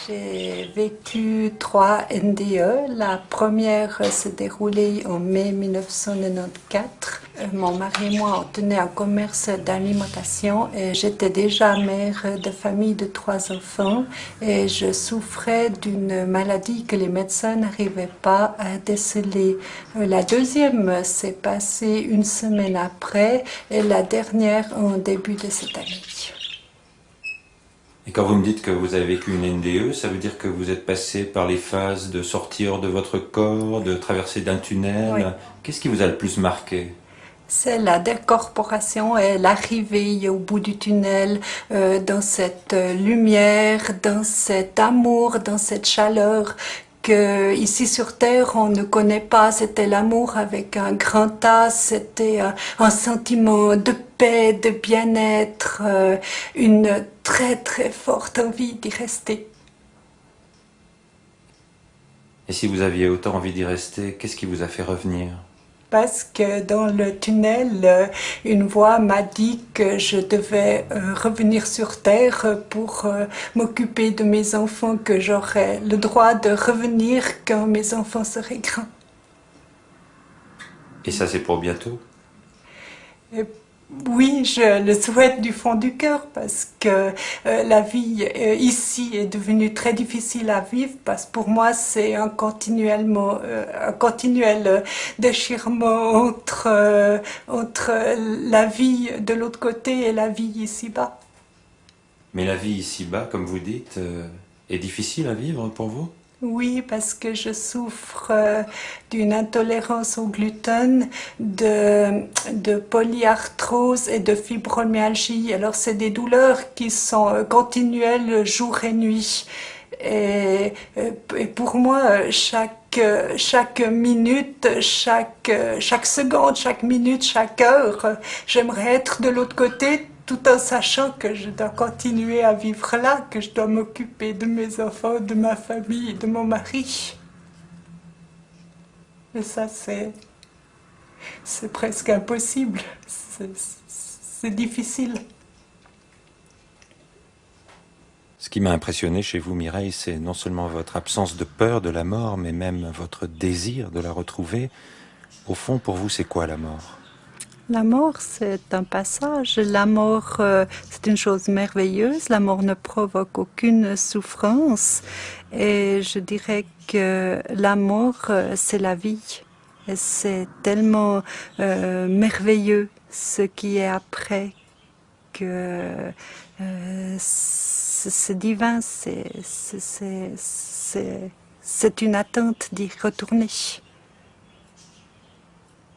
J'ai vécu 3 NDE. La première s'est déroulée en mai 1994. Mon mari et moi, on tenait un commerce d'alimentation et j'étais déjà mère de famille de 3 enfants et je souffrais d'une maladie que les médecins n'arrivaient pas à déceler. La deuxième s'est passée une semaine après et la dernière en début de cette année. Et quand vous me dites que vous avez vécu une NDE, ça veut dire que vous êtes passé par les phases de sortir de votre corps, de traverser d'un tunnel. Oui. Qu'est-ce qui vous a le plus marqué? C'est la décorporation et l'arrivée au bout du tunnel, dans cette lumière, dans cet amour, dans cette chaleur que ici sur Terre on ne connaît pas. C'était l'amour avec un grand A, c'était un sentiment de paix, de bien-être, une très très forte envie d'y rester. Et si vous aviez autant envie d'y rester, qu'est-ce qui vous a fait revenir? Parce que dans le tunnel, une voix m'a dit que je devais revenir sur Terre pour m'occuper de mes enfants, que j'aurais le droit de revenir quand mes enfants seraient grands. Et ça, c'est pour bientôt? Et oui, je le souhaite du fond du cœur parce que la vie ici est devenue très difficile à vivre parce que pour moi c'est un continuel déchirement entre la vie de l'autre côté et la vie ici-bas. Mais la vie ici-bas, comme vous dites, est difficile à vivre pour vous? Oui, parce que je souffre d'une intolérance au gluten, de polyarthrose et de fibromyalgie. Alors c'est des douleurs qui sont continuelles jour et nuit. Et pour moi, chaque minute, chaque seconde, chaque minute, chaque heure, j'aimerais être de l'autre côté tout en sachant que je dois continuer à vivre là, que je dois m'occuper de mes enfants, de ma famille et de mon mari. Et ça, c'est presque impossible. C'est difficile. Ce qui m'a impressionné chez vous, Mireille, c'est non seulement votre absence de peur de la mort, mais même votre désir de la retrouver. Au fond, pour vous, c'est quoi la mort? La mort, c'est un passage. La mort, c'est une chose merveilleuse. La mort ne provoque aucune souffrance. Et je dirais que la mort, c'est la vie. Et c'est tellement merveilleux ce qui est après que c'est divin. C'est une attente d'y retourner.